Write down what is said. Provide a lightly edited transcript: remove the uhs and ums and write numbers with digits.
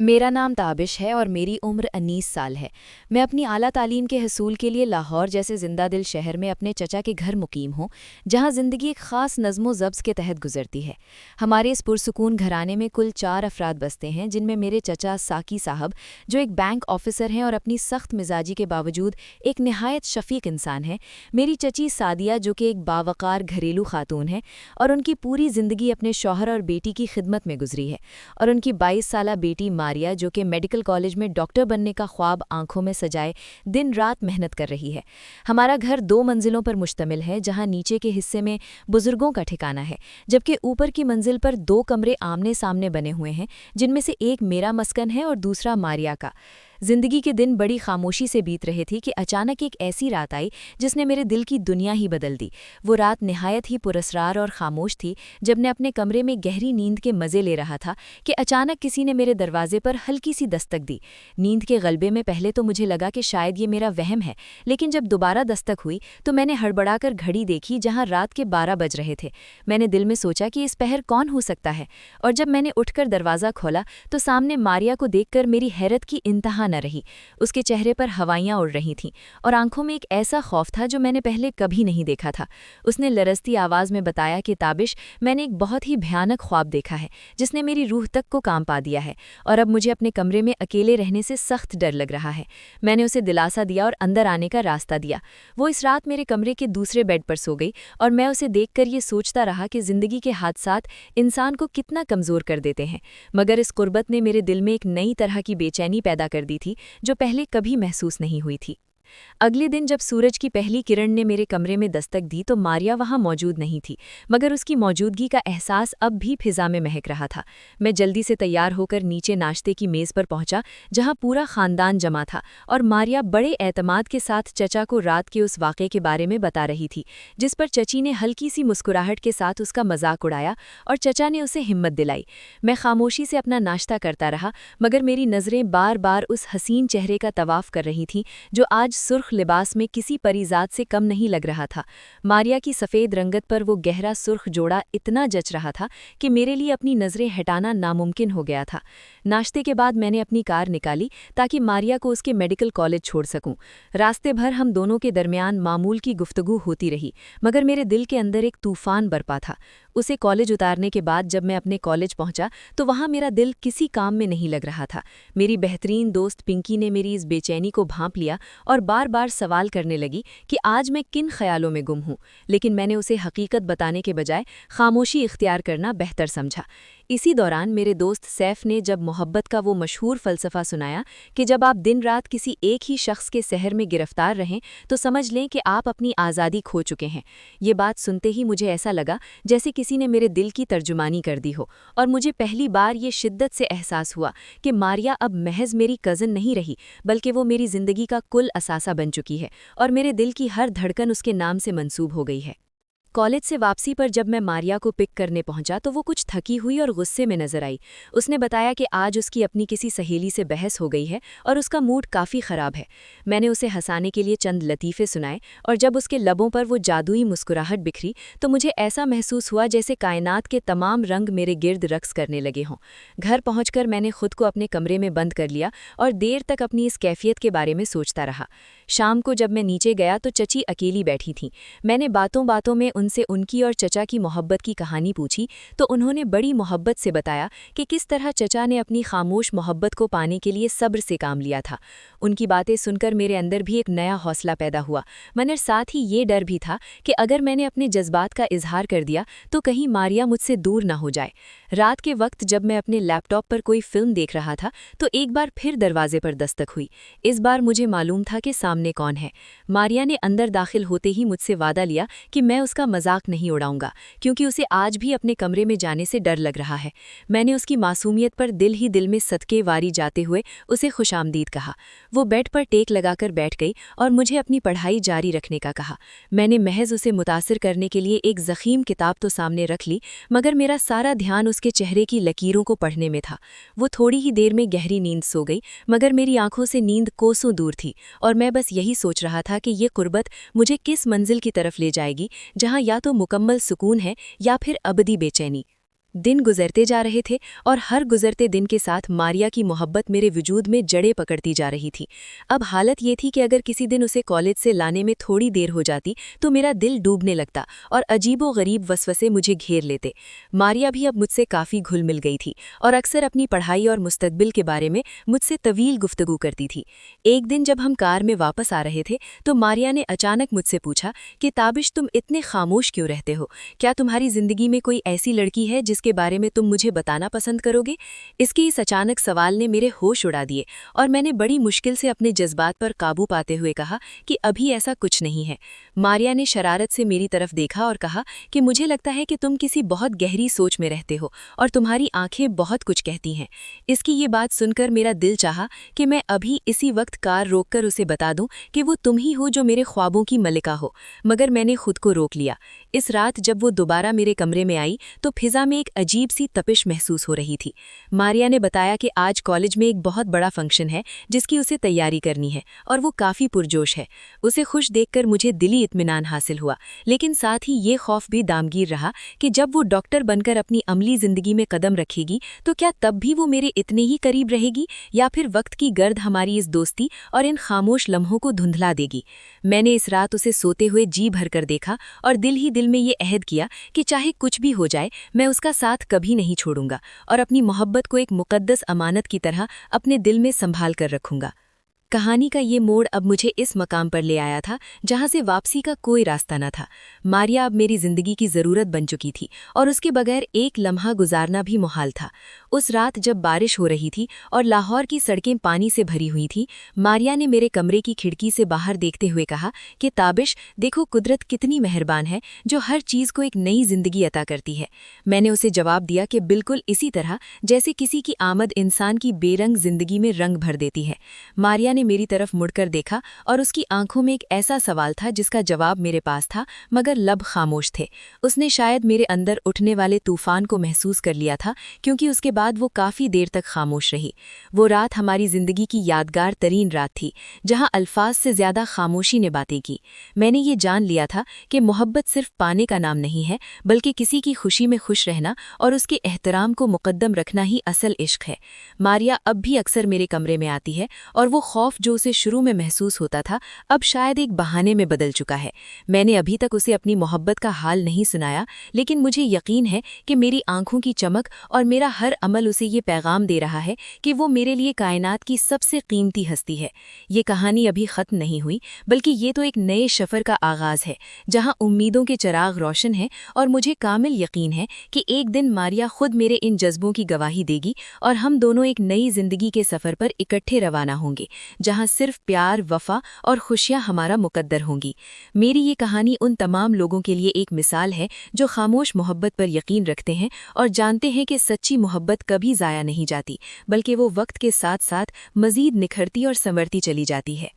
मेरा नाम ताबिश है और मेरी उम्र 19 साल है। मैं अपनी आला तालीम के हसूल के लिए लाहौर जैसे जिंदा दिल शहर में अपने चचा के घर मुकीम हूँ, जहाँ ज़िंदगी एक ख़ास नज़्मो ज़ब्त के तहत गुजरती है। हमारे इस पुरसुकून घराने में कुल 4 अफराद बसते हैं, जिनमें मेरे चचा साकी साहब, जो एक बैंक ऑफिसर हैं और अपनी सख्त मिजाजी के बावजूद एक नहायत शफ़ीक इंसान है, मेरी चची सादिया, जो कि एक बावकार घरेलू खातून है और उनकी पूरी ज़िंदगी अपने शौहर और बेटी की खिदमत में गुजरी है, और उनकी 22 साला बेटी मारिया, जो कि मेडिकल कॉलेज में डॉक्टर बनने का ख्वाब आंखों में सजाए दिन रात मेहनत कर रही है। हमारा घर 2 मंजिलों पर मुश्तमिल है, जहां नीचे के हिस्से में बुजुर्गों का ठिकाना है, जबकि ऊपर की मंजिल पर 2 कमरे आमने सामने बने हुए हैं, जिनमें से एक मेरा मस्कन है और दूसरा मारिया का। जिंदगी के दिन बड़ी खामोशी से बीत रहे थे कि अचानक एक ऐसी रात आई जिसने मेरे दिल की दुनिया ही बदल दी। वो रात निहायत ही पुरस्रार और खामोश थी। जब मैं अपने कमरे में गहरी नींद के मज़े ले रहा था कि अचानक किसी ने मेरे दरवाजे पर हल्की सी दस्तक दी। नींद के गलबे में पहले तो मुझे लगा कि शायद ये मेरा वहम है, लेकिन जब दोबारा दस्तक हुई तो मैंने हड़बड़ाकर घड़ी देखी, जहां रात के 12 बज रहे थे। मैंने दिल में सोचा कि इस पहर कौन हो सकता है, और जब मैंने उठकर दरवाज़ा खोला तो सामने मारिया को देखकर मेरी हैरत की इंतहा न रही। उसके चेहरे पर हवाइयां उड़ रही थीं और आंखों में एक ऐसा खौफ था जो मैंने पहले कभी नहीं देखा था। उसने लरजती आवाज़ में बताया कि ताबिश, मैंने एक बहुत ही भयानक ख्वाब देखा है जिसने मेरी रूह तक को काम पा दिया है, और अब मुझे अपने कमरे में अकेले रहने से सख्त डर लग रहा है। मैंने उसे दिलासा दिया और अंदर आने का रास्ता दिया। वो इस रात मेरे कमरे के दूसरे बेड पर सो गई और मैं उसे देखकर ये सोचता रहा कि ज़िंदगी के हादसात इंसान को कितना कमज़ोर कर देते हैं। मगर इस कुर्बत ने मेरे दिल में एक नई तरह की बेचैनी पैदा कर दी थी, जो पहले कभी महसूस नहीं हुई थी। अगले दिन जब सूरज की पहली किरण ने मेरे कमरे में दस्तक दी तो मारिया वहां मौजूद नहीं थी, मगर उसकी मौजूदगी का एहसास अब भी फिजा में महक रहा था। मैं जल्दी से तैयार होकर नीचे नाश्ते की मेज़ पर पहुंचा, जहां पूरा खानदान जमा था, और मारिया बड़े एतमाद के साथ चचा को रात के उस वाक़े के बारे में बता रही थी, जिस पर चची ने हल्की सी मुस्कुराहट के साथ उसका मजाक उड़ाया और चचा ने उसे हिम्मत दिलाई। मैं खामोशी से अपना नाश्ता करता रहा, मगर मेरी नज़रें बार बार उस हसीन चेहरे का तवाफ कर रही थीं, जो आज सुर्ख लिबास में किसी परिजात से कम नहीं लग रहा था। मारिया की सफ़ेद रंगत पर वो गहरा सुर्ख जोड़ा इतना जच रहा था कि मेरे लिए अपनी नज़रें हटाना नामुमकिन हो गया था। नाश्ते के बाद मैंने अपनी कार निकाली ताकि मारिया को उसके मेडिकल कॉलेज छोड़ सकूं। रास्ते भर हम दोनों के दरमियान मामूल की गुफ्तगू होती रही, मगर मेरे दिल के अंदर एक तूफान बरपा था। उसे कॉलेज उतारने के बाद जब मैं अपने कॉलेज पहुंचा तो वहां मेरा दिल किसी काम में नहीं लग रहा था। मेरी बेहतरीन दोस्त पिंकी ने मेरी इस बेचैनी को भांप लिया और बार बार सवाल करने लगी कि आज मैं किन ख्यालों में गुम हूं, लेकिन मैंने उसे हकीकत बताने के बजाय खामोशी इख्तियार करना बेहतर समझा। इसी दौरान मेरे दोस्त सैफ ने जब मोहब्बत का वो मशहूर फ़लसफ़ा सुनाया कि जब आप दिन रात किसी एक ही शख्स के सहर में गिरफ्तार रहें तो समझ लें कि आप अपनी आज़ादी खो चुके हैं। ये बात सुनते ही मुझे ऐसा लगा जैसे किसी ने मेरे दिल की तर्जुमानी कर दी हो, और मुझे पहली बार ये शिद्दत से एहसास हुआ कि मारिया अब महज मेरी कज़न नहीं रही, बल्कि वो मेरी ज़िंदगी का कुल असासा बन चुकी है और मेरे दिल की हर धड़कन उसके नाम से मंसूब हो गई है। कॉलेज से वापसी पर जब मैं मारिया को पिक करने पहुंचा तो वो कुछ थकी हुई और गुस्से में नजर आई। उसने बताया कि आज उसकी अपनी किसी सहेली से बहस हो गई है और उसका मूड काफ़ी ख़राब है। मैंने उसे हंसाने के लिए चंद लतीफ़े सुनाए, और जब उसके लबों पर वो जादुई मुस्कुराहट बिखरी तो मुझे ऐसा महसूस हुआ जैसे कायनात के तमाम रंग मेरे गिर्द रक्स करने लगे हों। घर पहुंचकर मैंने खुद को अपने कमरे में बंद कर लिया और देर तक अपनी इस कैफियत के बारे में सोचता रहा। शाम को जब मैं नीचे गया तो चची अकेली बैठी थीं। मैंने बातों बातों में उनसे उनकी और चचा की मोहब्बत की कहानी पूछी तो उन्होंने बड़ी मोहब्बत से बताया कि किस तरह चचा ने अपनी खामोश मोहब्बत को पाने के लिए सब्र से काम लिया था। उनकी बातें सुनकर मेरे अंदर भी एक नया हौसला पैदा हुआ, मगर साथ ही ये डर भी था कि अगर मैंने अपने जज्बात का इजहार कर दिया तो कहीं मारिया मुझसे दूर ना हो जाए। रात के वक्त जब मैं अपने लैपटॉप पर कोई फिल्म देख रहा था तो एक बार फिर दरवाजे पर दस्तक हुई। इस बार मुझे मालूम था कि सामने कौन है। मारिया ने अंदर दाखिल होते ही मुझसे वादा लिया कि मैं उसका मजाक नहीं उड़ाऊंगा, क्योंकि उसे आज भी अपने कमरे में जाने से डर लग रहा है। मैंने उसकी मासूमियत पर दिल ही दिल में सदके वारी जाते हुए उसे खुशामदीद कहा। वो बेड पर टेक लगाकर बैठ गई और मुझे अपनी पढ़ाई जारी रखने का कहा। मैंने महज उसे मुतासिर करने के लिए एक ज़ख़ीम किताब तो सामने रख ली, मगर मेरा सारा ध्यान उसके चेहरे की लकीरों को पढ़ने में था। वो थोड़ी ही देर में गहरी नींद सो गई, मगर मेरी आंखों से नींद कोसों दूर थी, और मैं बस यही सोच रहा था कि ये कुर्बत मुझे किस मंजिल की तरफ ले जाएगी, जहां या तो मुकम्मल सुकून है या फिर अबदी बेचैनी। दिन गुजरते जा रहे थे और हर गुजरते दिन के साथ मारिया की मोहब्बत मेरे वजूद में जड़ें पकड़ती जा रही थी। अब हालत ये थी कि अगर किसी दिन उसे कॉलेज से लाने में थोड़ी देर हो जाती तो मेरा दिल डूबने लगता और अजीबो-गरीब वसवसे मुझे घेर लेते। मारिया भी अब मुझसे काफ़ी घुल मिल गई थी और अक्सर अपनी पढ़ाई और मुस्तकबिल के बारे में मुझसे तवील गुफ्तगू करती थी। एक दिन जब हम कार में वापस आ रहे थे तो मारिया ने अचानक मुझसे पूछा कि ताबिश, तुम इतने खामोश क्यों रहते हो? क्या तुम्हारी जिंदगी में कोई ऐसी लड़की है जिसके बारे में तुम मुझे बताना पसंद करोगे? इसके इस अचानक सवाल ने मेरे होश उड़ा दिए और मैंने बड़ी मुश्किल से अपने जज्बात पर काबू पाते हुए कहा कि अभी ऐसा कुछ नहीं है। मारिया ने शरारत से मेरी तरफ देखा और कहा कि मुझे लगता है कि तुम किसी बहुत गहरी सोच में रहते हो और तुम्हारी आंखें बहुत कुछ कहती हैं। इसकी ये बात सुनकर मेरा दिल चाहा कि मैं अभी इसी वक्त कार रोककर उसे बता दूं कि वो तुम ही हो जो मेरे ख्वाबों की मलिका हो, मगर मैंने खुद को रोक लिया। इस रात जब वो दोबारा मेरे कमरे में आई तो फिजा में एक अजीब सी तपिश महसूस हो रही थी। मारिया ने बताया कि आज कॉलेज में एक बहुत बड़ा फंक्शन है जिसकी उसे तैयारी करनी है और वो काफ़ी पुरजोश है। उसे खुश देखकर मुझे दिली इत्मीनान हासिल हुआ, लेकिन साथ ही ये खौफ भी दामगीर रहा कि जब वो डॉक्टर बनकर अपनी अमली ज़िंदगी में कदम रखेगी तो क्या तब भी वो मेरे इतने ही करीब रहेगी या फिर वक्त की गर्द हमारी इस दोस्ती और इन खामोश लम्हों को धुंधला देगी। मैंने इस रात उसे सोते हुए जी भरकर देखा और दिल ही दिल में ये अहद किया कि चाहे कुछ भी हो जाए मैं उसका साथ कभी नहीं छोड़ूंगा और अपनी मोहब्बत को एक मुकद्दस अमानत की तरह अपने दिल में संभाल कर रखूंगा। कहानी का ये मोड़ अब मुझे इस मकाम पर ले आया था जहां से वापसी का कोई रास्ता न था। मारिया अब मेरी जिंदगी की ज़रूरत बन चुकी थी और उसके बगैर एक लम्हा गुजारना भी मुहाल था। उस रात जब बारिश हो रही थी और लाहौर की सड़कें पानी से भरी हुई थीं, मारिया ने मेरे कमरे की खिड़की से बाहर देखते हुए कहा कि ताबिश, देखो कुदरत कितनी मेहरबान है जो हर चीज़ को एक नई जिंदगी अता करती है। मैंने उसे जवाब दिया कि बिल्कुल इसी तरह जैसे किसी की आमद इंसान की बेरंग जिंदगी में रंग भर देती है। मारिया ने मेरी तरफ मुड़कर देखा और उसकी आंखों में एक ऐसा सवाल था जिसका जवाब मेरे पास था मगर लब खामोश थे। उसने शायद मेरे अंदर उठने वाले तूफान को महसूस कर लिया था क्योंकि उसके बाद वो काफ़ी देर तक खामोश रही। वो रात हमारी ज़िंदगी की यादगार तरीन रात थी जहां अल्फाज से ज़्यादा खामोशी ने बातें की। मैंने ये जान लिया था कि मोहब्बत सिर्फ पाने का नाम नहीं है बल्कि किसी की खुशी में खुश रहना और उसके एहतराम को मुकद्दम रखना ही असल इश्क है। मारिया अब भी अक्सर मेरे कमरे में आती है और वो खौफ जो उसे शुरू में महसूस होता था अब शायद एक बहाने में बदल चुका है। मैंने अभी तक उसे अपनी मोहब्बत का हाल नहीं सुनाया, लेकिन मुझे यकीन है कि मेरी आंखों की चमक और मेरा हर अमल उसे ये पैगाम दे रहा है कि वो मेरे लिए कायनात की सबसे कीमती हस्ती है। ये कहानी अभी ख़त्म नहीं हुई बल्कि ये तो एक नए सफ़र का आगाज़ है जहाँ उम्मीदों के चिराग रोशन हैं और मुझे कामिल यकीन है कि एक दिन मारिया खुद मेरे इन जज्बों की गवाही देगी और हम दोनों एक नई जिंदगी के सफ़र पर इकट्ठे रवाना होंगे जहां सिर्फ प्यार, वफा और खुशियां हमारा मुकद्दर होंगी। मेरी ये कहानी उन तमाम लोगों के लिए एक मिसाल है जो खामोश मोहब्बत पर यकीन रखते हैं और जानते हैं कि सच्ची मोहब्बत कभी ज़ाया नहीं जाती बल्कि वो वक्त के साथ साथ मज़ीद निखरती और संवरती चली जाती है।